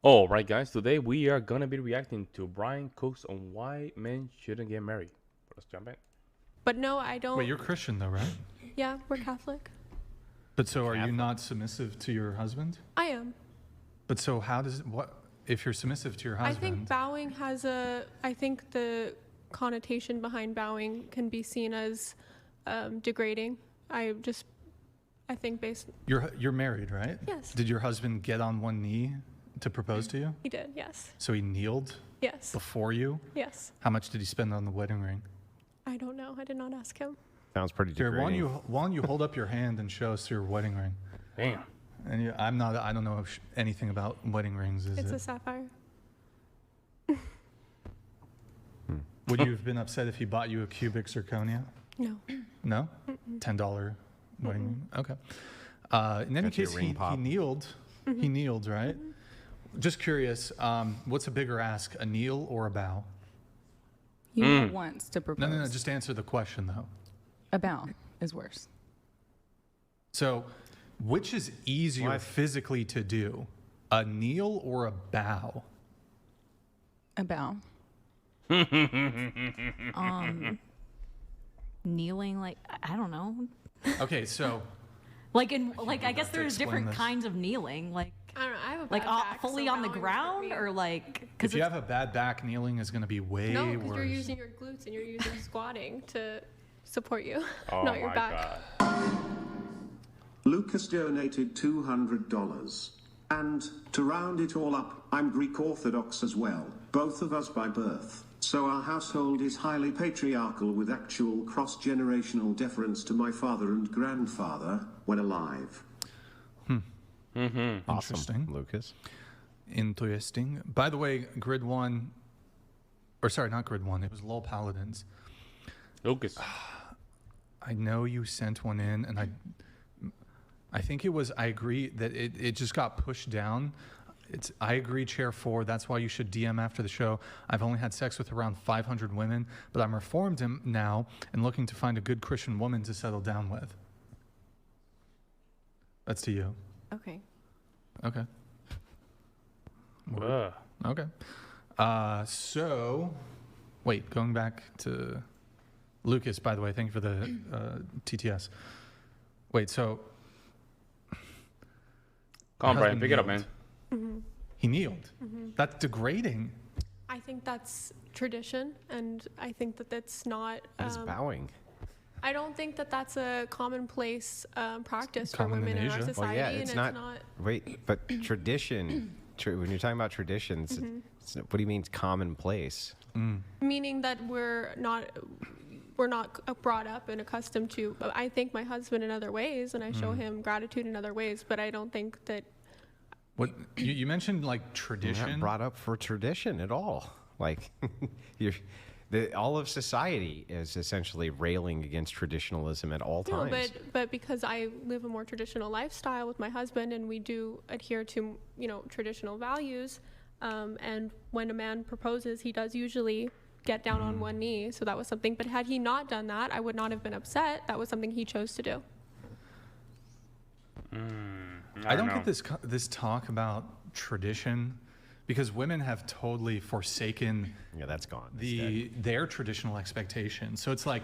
All right, guys. Today we are gonna be reacting to Brian Cook's on why men shouldn't get married. Let's jump in. But no, I don't. Wait, you're Christian though, right? Yeah, we're Catholic. But so are you not submissive to your husband? I am. But so how does what if you're submissive to your I husband? think bowing has a. I think the connotation behind bowing can be seen as degrading. I think based. You're married, right? Yes. Did your husband get on one knee to propose to you? He did. Yes. So he kneeled Yes. before you? Yes. How much did he spend on the wedding ring? I don't know. I did not ask him. Sounds pretty Here, degrading. why don't you hold up your hand and show us your wedding ring? Damn. And I don't know anything about wedding rings. Is It's it? a sapphire. Would you have been upset if he bought you a cubic zirconia? No. No? $10 wedding ring? Okay. In any Got you a case, ring he pop. kneeled. He kneeled, right? Just curious, what's a bigger ask, a kneel or a bow? You knelt once to propose. No, just answer the question, though. A bow is worse. So, which is easier Why? physically to do, a kneel or a bow? A bow. Kneeling, like, I don't know. Okay, so I guess there's explain different this. kinds of kneeling, like I don't know. I have a like bad back, fully so on the bowing is ground pretty or weird. like if you have a bad back, kneeling is going to be way No, because worse. you're using your glutes and you're using squatting to support you, Oh not your my back. god. Lucas donated $200. And to round it all up, I'm Greek Orthodox as well, both of us by birth. So our household is highly patriarchal with actual cross-generational deference to my father and grandfather when alive. Awesome, Interesting. Lucas. Interesting. By the way, Grid 1, or sorry, not Grid 1, it was Lol Paladins. Lucas. I know you sent one in, and I think it was, I agree that it just got pushed down. I agree, Chair 4, that's why you should DM after the show. I've only had sex with around 500 women, but I'm reformed now and looking to find a good Christian woman to settle down with. That's to you. Okay. Okay. Ugh. Okay. So, wait, going back to Lucas, by the way, thank you for the TTS. Wait, so. Come on, Your Brian. husband Pick it up, kneeled. man. He kneeled. That's degrading. I think that's tradition, and I think that that's not. That is bowing. I don't think that that's a commonplace practice for Common in women in our Asia. society, Well, yeah, and it's it's not. not. Wait, but tradition. When you're talking about traditions, what do you mean commonplace? Meaning that we're not brought up and accustomed to. I thank my husband in other ways, and I show him gratitude in other ways, but I don't think that. What you mentioned, like You're tradition. not brought up for tradition at all. Like, all of society is essentially railing against traditionalism at all No, times. but because I live a more traditional lifestyle with my husband, and we do adhere to traditional values, and when a man proposes, he does usually get down on one knee. So that was something. But had he not done that, I would not have been upset. That was something he chose to do. I don't know. get this talk about tradition because women have totally forsaken Yeah, that's gone. It's dead. their traditional expectations. So it's like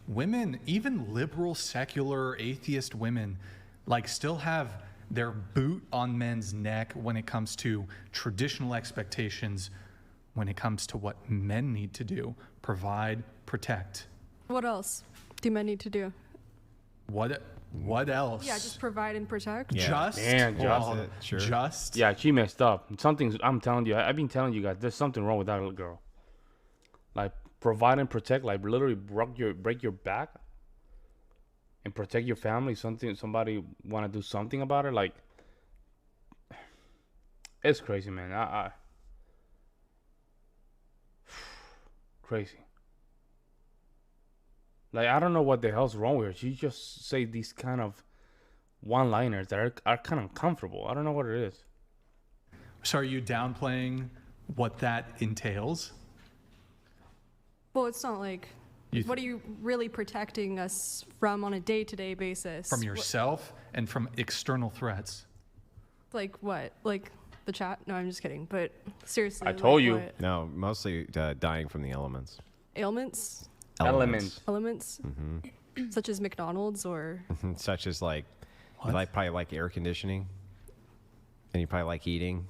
women, even liberal, secular, atheist women, like still have their boot on men's neck when it comes to traditional expectations, when it comes to what men need to do: provide, protect. What else do men need to do? What else? Yeah, just provide and protect. Yeah. Just, And just- well, That's it, sure. just. Yeah, she messed up. I'm telling you. I've been telling you guys. There's something wrong with that little girl. Like provide and protect. Like literally break your back and protect your family. Somebody want to do something about it. Like it's crazy, man. I crazy. Like I don't know what the hell's wrong with her. She just say these kind of one-liners that are kind of uncomfortable. I don't know what it is. So are you downplaying what that entails? Well, it's not like. What are you really protecting us from on a day-to-day basis? From yourself and from external threats. Like what? Like the chat. No, I'm just kidding. But seriously, I told you. what No, mostly dying from the elements. ailments, Elements. such as McDonald's or Such as like, you probably like air conditioning, and you probably like eating.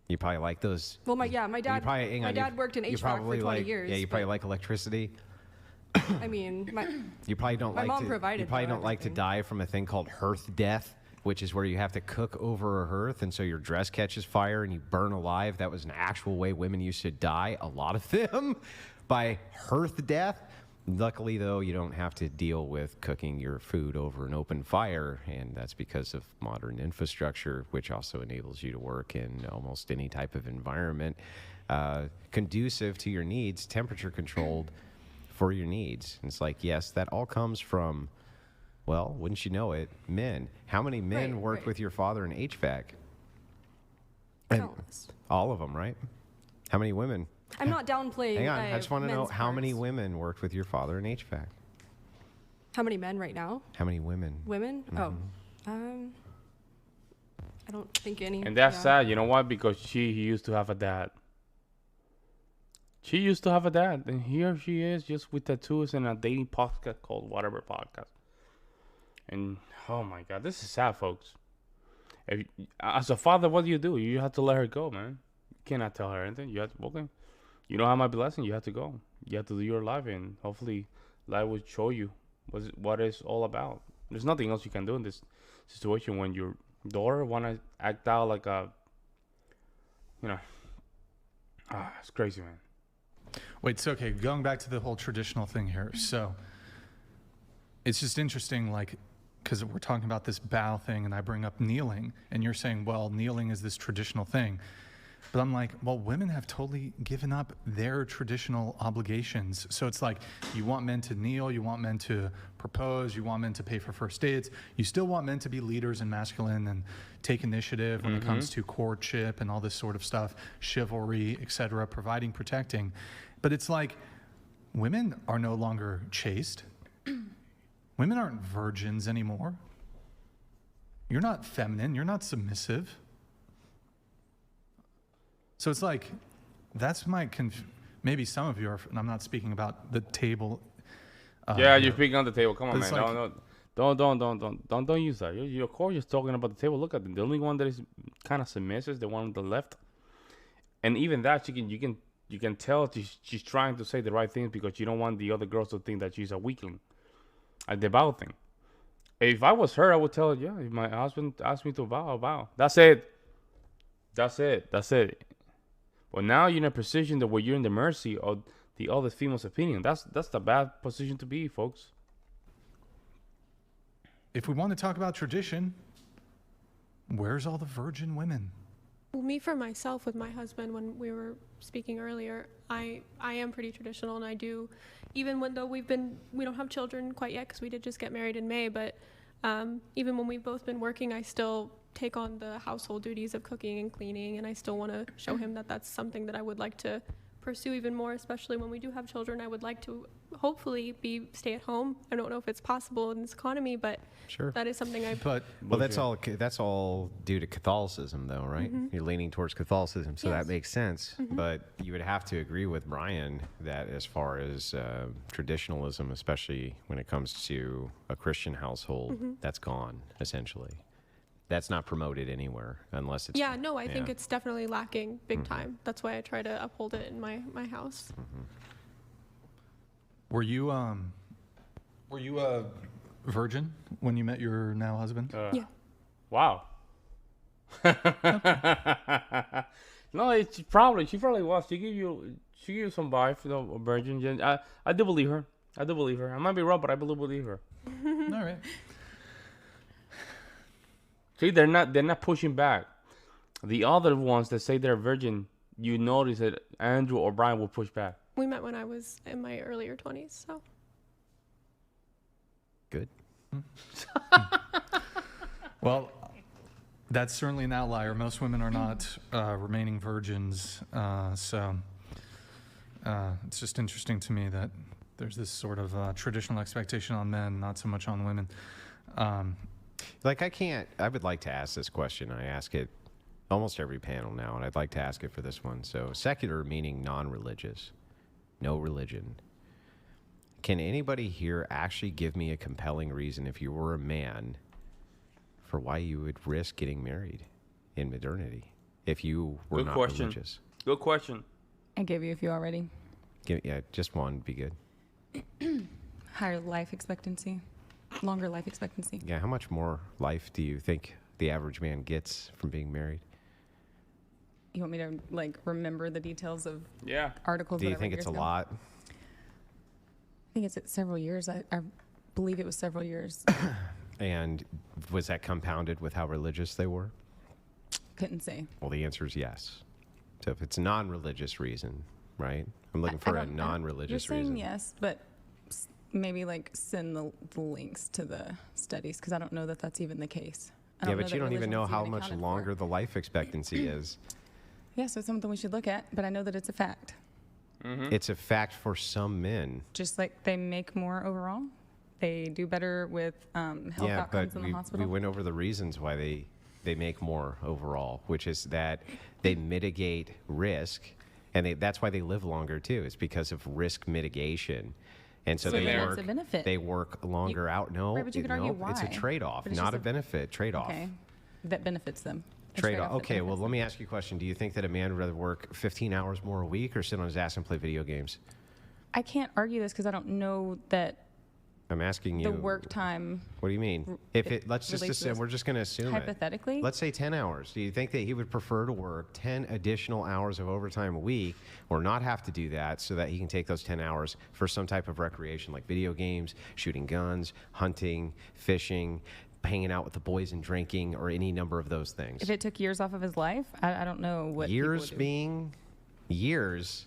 You probably like those. well, my dad. My dad worked in you HVAC probably for 20 like, years. Yeah, you probably but, like electricity. I mean, You probably don't My like mom to. provided, You probably though, don't like to everything. die from a thing called hearth death, which is where you have to cook over a hearth, and so your dress catches fire and you burn alive. That was an actual way women used to die. A lot of them by hearth death. Luckily, though, you don't have to deal with cooking your food over an open fire, and that's because of modern infrastructure, which also enables you to work in almost any type of environment conducive to your needs, temperature controlled for your needs. And it's like, yes, that all comes from, well, wouldn't you know it, men. How many men Right, worked right. with your father in HVAC? And countless. all of them, right? How many women? I'm not downplaying. Hang on, I just want to know men's how many parts. women worked with your father in HVAC? How many men right now? How many women? Women? Oh, I don't think any. And that's yeah. sad. You know why? Because he used to have a dad. She used to have a dad, and here she is, just with tattoos and a dating podcast called Whatever Podcast. And oh my God, this is sad, folks. As a father, what do? You have to let her go, man. You cannot tell her anything. You have to, okay. You don't have my blessing. You have to go. You have to do your life, and hopefully, life will show you what it's all about. There's nothing else you can do in this situation when your daughter wanna act out like a, it's crazy, man. Wait, so okay, going back to the whole traditional thing here. So it's just interesting, like, because we're talking about this bow thing, and I bring up kneeling, and you're saying, well, kneeling is this traditional thing. But I'm like, well, women have totally given up their traditional obligations. So it's like, you want men to kneel, you want men to propose, you want men to pay for first dates. You still want men to be leaders and masculine and take initiative when it comes to courtship and all this sort of stuff, chivalry, etc., providing, protecting. But it's like, women are no longer chaste. Women aren't virgins anymore. You're not feminine, you're not submissive. So it's like, that's my maybe some of you are, and I'm not speaking about the table. Yeah, you're speaking on the table. Come on, But man. it's Don't use that. You're of course just talking about the table. Look at them. The only one that is kind of submissive is the one on the left. And even that, you can tell she's trying to say the right things because you don't want the other girls to think that she's a weakling. Like the vow thing. If I was her, I would tell her, yeah, if my husband asked me to vow, I'll vow. That's it. But now you're in a position that where you're in the mercy of the other female's opinion. That's the bad position to be, folks. If we want to talk about tradition, where's all the virgin women? Well, me for myself with my husband, when we were speaking earlier, I am pretty traditional, and I do, even when though we don't have children quite yet because we did just get married in May, but even when we've both been working, I still take on the household duties of cooking and cleaning, and I still want to show him that that's something that I would like to pursue even more, especially when we do have children. I would like to hopefully stay at home. I don't know if it's possible in this economy, but Sure. that is something I But Well, that's all due to Catholicism, though, right? You're leaning towards Catholicism, so Yes. that makes sense. But you would have to agree with Brian that as far as traditionalism, especially when it comes to a Christian household, that's gone, essentially. That's not promoted anywhere unless it's... Yeah, no, I think yeah. it's definitely lacking big time. That's why I try to uphold it in my house. were you a virgin when you met your now husband? Yeah. Wow. No, she probably was. She gave you some vibes, a virgin. I do believe her. I might be wrong, but I believe her. All right. See, they're not pushing back. The other ones that say they're virgin, you notice that Andrew or Brian will push back. We met when I was in my earlier 20s, so. Good. Well, that's certainly an outlier. Most women are not remaining virgins. So it's just interesting to me that there's this sort of traditional expectation on men, not so much on women. Like, I would like to ask this question. I ask it almost every panel now, and I'd like to ask it for this one. So secular meaning non-religious, no religion. Can anybody here actually give me a compelling reason, if you were a man, for why you would risk getting married in modernity if you were Good not question. religious? Good question. I gave you a few already. Yeah, just one would be good. Higher life expectancy, longer life expectancy. Yeah, how much more life do you think the average man gets from being married? You want me to like remember the details of Yeah. articles? Do you that I read think it's a years ago? lot? I think it's at several years. I believe it was several years. And was that compounded with how religious they were? Couldn't say. Well, the answer is yes. So if it's a non-religious reason, right? I'm looking for a You're non-religious saying reason. yes, but maybe like send the links to the studies because I don't know that that's even the case. I Yeah, don't know but that you don't even religion know was how even much accounted longer for. the life expectancy is. Yeah, so it's something we should look at, but I know that it's a fact. It's a fact for some men. Just like they make more overall, they do better with health Yeah, outcomes but in the we hospital. went over the reasons why they make more overall, which is that they mitigate risk, and that's why they live longer too. It's because of risk mitigation. And so So they then work. it's a benefit. They work longer out. No, Right, but you could no, argue it's a why. trade-off, But it's not just a benefit. Trade-off. Okay, that benefits them. A Trade-off. that Okay, well, benefits let them. me ask you a question. Do you think that a man would rather work 15 hours more a week or sit on his ass and play video games? I can't argue this because I don't know that I'm asking you. the work time. What do you mean? If it, let's just relates to assume, this. we're just going to assume it. Hypothetically? Let's say 10 hours. Do you think that he would prefer to work 10 additional hours of overtime a week or not have to do that so that he can take those 10 hours for some type of recreation like video games, shooting guns, hunting, fishing, hanging out with the boys and drinking, or any number of those things? If it took years off of his life, I don't know what people Years would do. being years.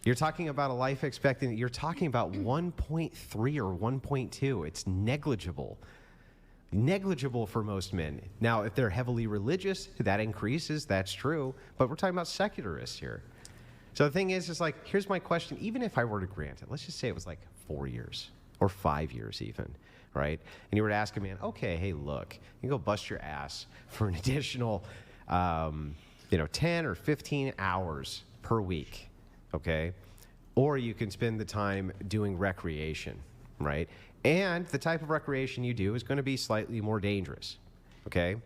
You're talking about a life expectancy. You're talking about 1.3 or 1.2. It's negligible. Negligible for most men. Now, if they're heavily religious, that increases. That's true. But we're talking about secularists here. So the thing is like, here's my question. Even if I were to grant it, let's just say it was like 4 years or 5 years even, right? And you were to ask a man, okay, hey, look, you go bust your ass for an additional, 10 or 15 hours per week. Okay? Or you can spend the time doing recreation, right? And the type of recreation you do is going to be slightly more dangerous. Okay?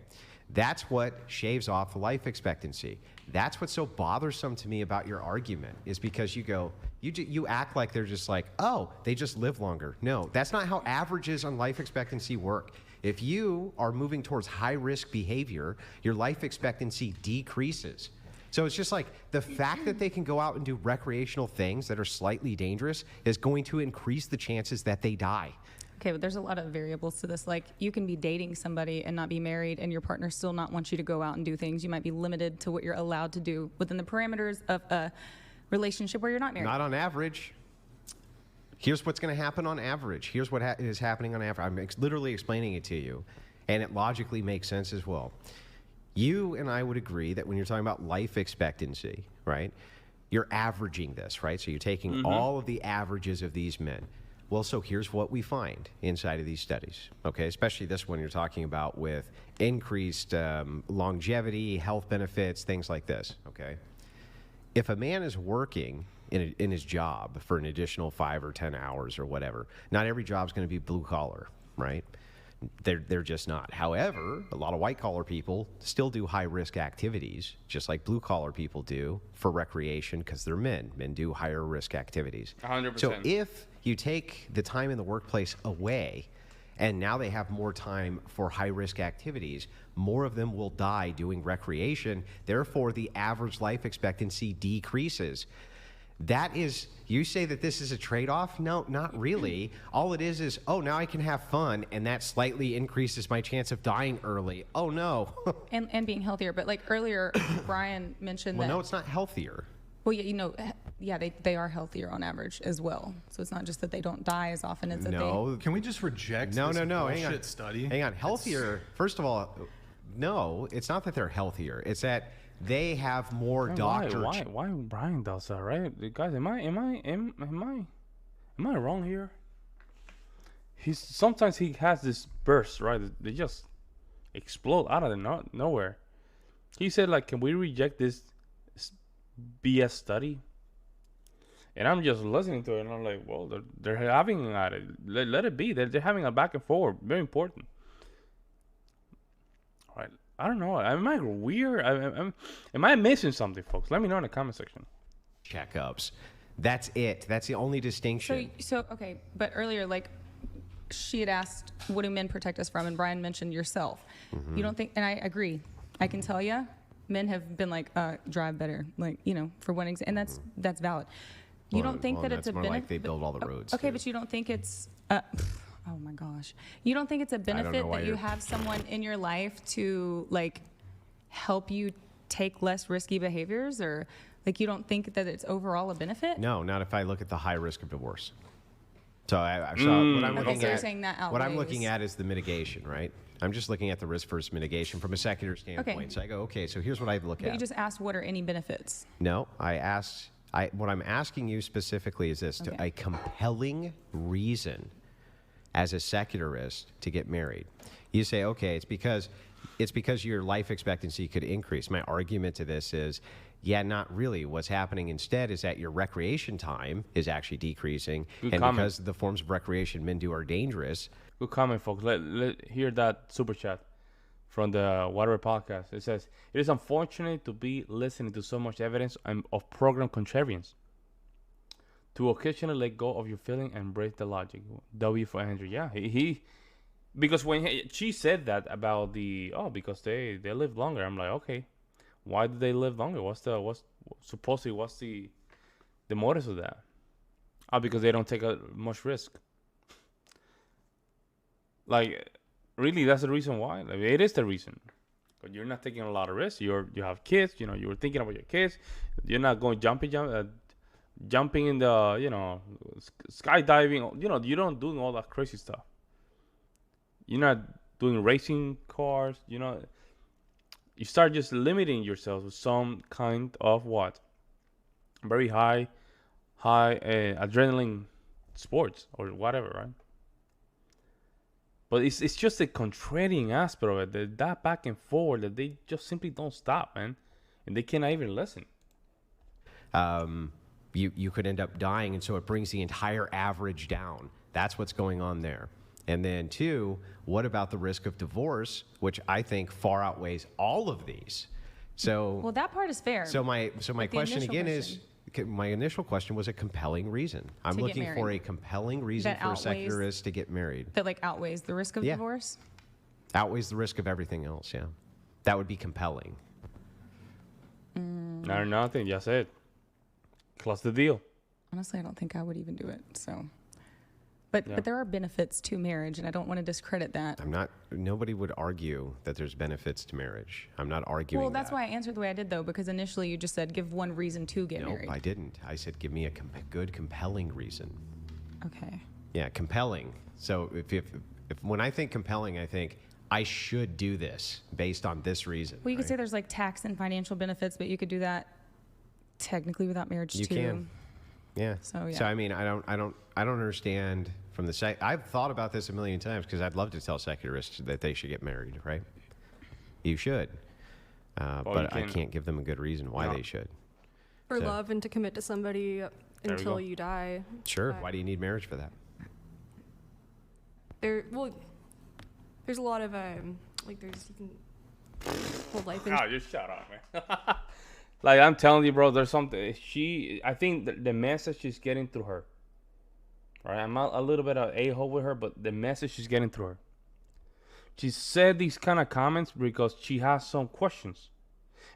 That's what shaves off the life expectancy. That's what's so bothersome to me about your argument, is because you act like they're just like, oh, they just live longer. No, that's not how averages on life expectancy work. If you are moving towards high risk behavior, your life expectancy decreases. So it's just like the fact that they can go out and do recreational things that are slightly dangerous is going to increase the chances that they die. Okay, but there's a lot of variables to this. Like, you can be dating somebody and not be married, and your partner still not want you to go out and do things. You might be limited to what you're allowed to do within the parameters of a relationship where you're not married. Not on average. Here's what's going to happen on average. Here's what is happening on average. I'm literally explaining it to you, and it logically makes sense as well. You and I would agree that when you're talking about life expectancy, right, you're averaging this, right? So you're taking all of the averages of these men. Well, so here's what we find inside of these studies, okay? Especially this one you're talking about with increased longevity, health benefits, things like this, okay? If a man is working in his job for an additional 5 or 10 hours or whatever, not every job's going to be blue collar, right? They're just not. However, a lot of white collar people still do high risk activities, just like blue collar people do for recreation, because they're men. Men do higher risk activities. 100%. So if you take the time in the workplace away, and now they have more time for high risk activities, more of them will die doing recreation. Therefore, the average life expectancy decreases. That is, you say that this is a trade-off? No, not really. All it is, oh, now I can have fun, and that slightly increases my chance of dying early. Oh, no. and being healthier. But like earlier, Brian mentioned Well, that. no, it's not healthier. Well, yeah, they are healthier on average as well. So it's not just that they don't die as often as that No. Can we just reject No, this hang bullshit on. study? Hang on. Healthier, first of all, no, it's not that they're healthier. It's that they have more doctors. Why Brian does that, right? Guys, am I wrong here? Sometimes he has this burst, right? They just explode out of nowhere. He said, like, can we reject this BS study? And I'm just listening to it, and I'm like, well, they're having at it. Let it be. They're having a back and forth. Very important. All right. I don't know. Am I weird? Am I missing something, folks? Let me know in the comment section. Checkups. That's it. That's the only distinction. So okay, but earlier, like, she had asked, what do men protect us from? And Brian mentioned yourself. You don't think, and I agree. I can tell you, men have been like, drive better, like, you know, for one example, and that's valid. You don't think that it's a benefit? Like they build all the roads. Okay, but you don't think it's, oh my gosh. You don't think it's a benefit that you have someone in your life to, like, help you take less risky behaviors? Or, like, you don't think that it's overall a benefit? No, not if I look at the high risk of divorce. So, what I'm looking so you're at, saying that what I'm outweighs. looking at is the mitigation, right? I'm just looking at the risk versus mitigation from a secular standpoint. Okay. So I go, okay, so here's what I look But at. you just asked, what are any benefits? No, what I'm asking you specifically is this: Okay. a compelling reason as a secularist to get married. You say, okay, it's because your life expectancy could increase. My argument to this is, yeah, not really. What's happening instead is that your recreation time is actually decreasing, Good and comment. because the forms of recreation men do are dangerous. Good comment, folks. Let hear that super chat from the Whatever podcast. It says, it is unfortunate to be listening to so much evidence of program contrarians. To occasionally let go of your feeling and embrace the logic. W for Andrew. Yeah, he because when she said that about because they live longer. I'm like, okay, why do they live longer? What's the motives of that? Oh, because they don't take much risk. Like, really, that's the reason why. Like, it is the reason. But you're not taking a lot of risks. You have kids. You know, you were thinking about your kids. You're not going jumping in the skydiving. You know, you don't do all that crazy stuff. You're not doing racing cars. You know, you start just limiting yourself with some kind of what? Very high adrenaline sports or whatever, right? But it's just a contrarian aspect of it, that back and forth, that they just simply don't stop, man. And they cannot even listen. You could end up dying, and so it brings the entire average down. That's what's going on there. And then two, what about the risk of divorce, which I think far outweighs all of these? So Well, that part is fair. So my the question initial again question. my initial question was a compelling reason. I'm To get looking for married. a compelling reason That for a outweighs- secularist to get married. That, like, outweighs the risk of Yeah. divorce? Outweighs the risk of everything else, yeah. That would be compelling. No, nothing. Just it. Close the deal. Honestly, I don't think I would even do it. So, but there are benefits to marriage, and I don't want to discredit that. Nobody would argue that there's benefits to marriage. I'm not arguing Well, that's that. why I answered the way I did, though, because initially you just said give one reason to get No, married. I didn't. I said give me a good, compelling reason. Okay. Yeah, compelling. So if when I think compelling, I think I should do this based on this reason. Well, you could right? say there's like tax and financial benefits, but you could do that technically without marriage You too. can. Yeah. So, yeah. So I mean, I don't understand from the I've thought about this a million times because I'd love to tell secularists that they should get married, right? You should, but I can't give them a good reason why they should. For So- love and to commit to somebody we until go. you die. Sure. But Why do you need marriage for that? There's a lot of you can whole life in. Oh, just shut up, man. Like, I'm telling you, bro, there's something. I think the message she's getting through her. Right? I'm a little bit of a-hole with her, but the message she's getting through her. She said these kind of comments because she has some questions.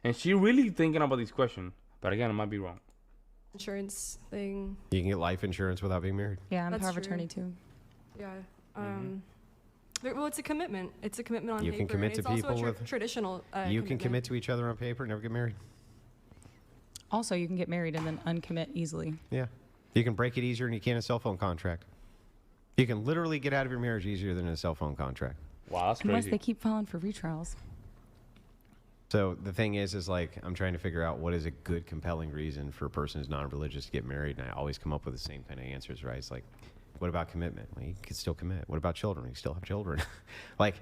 And she really thinking about these questions. But again, I might be wrong. Insurance thing. You can get life insurance without being married. Yeah, I'm That's power of true. attorney too. Yeah. Well, it's a commitment. It's a commitment on You paper. can commit and to it's also people a with- traditional. You can commitment. commit to each other on paper, never get married. Also, you can get married and then uncommit easily. Yeah. You can break it easier than you can a cell phone contract. You can literally get out of your marriage easier than a cell phone contract. Wow, that's Unless crazy. they keep filing for retrials. So the thing is like, I'm trying to figure out what is a good, compelling reason for a person who's non-religious to get married, and I always come up with the same kind of answers, right? It's like, what about commitment? Well, you can still commit. What about children? You still have children. Like,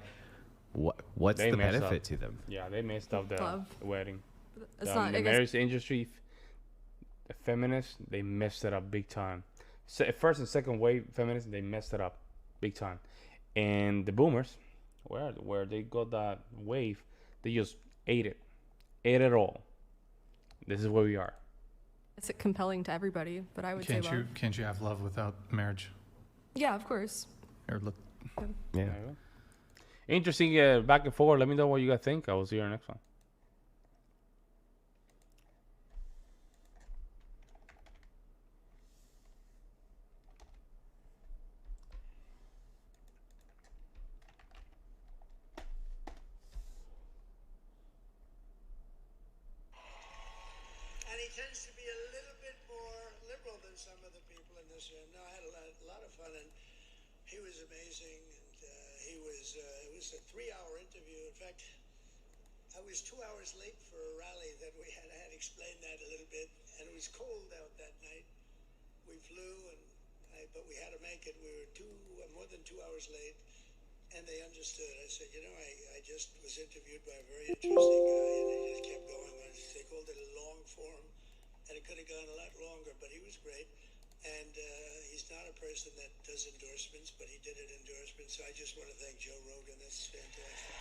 What's They the messed benefit up. to them? Yeah, they messed up the Love. wedding. It's The, not, the I guess, marriage industry, the feminists, they messed it up big time. First and second wave feminists, they messed it up big time. And the boomers, where they got that wave, they just ate it all. This is where we are. it's compelling to everybody, but I would say love. Can't you have love without marriage? Yeah, of course. Or look, Yeah. There you go. Interesting back and forth. Let me know what you guys think. I will see you in the next one. And he tends to be a little bit more liberal than some of the people in this room. No, I had a lot of fun, and he was amazing. And it was a 3-hour interview. In fact, I was 2 hours late for a rally that we had. I had explained that a little bit, and it was cold out that night. We flew, but we had to make it. We were more than 2 hours late, and they understood. I said, I just was interviewed by a very interesting guy, and they just kept going on. They called it a long form, and it could have gone a lot longer, but he was great. And he's not a person that does endorsements, but he did an endorsement. So I just want to thank Joe Rogan. That's fantastic.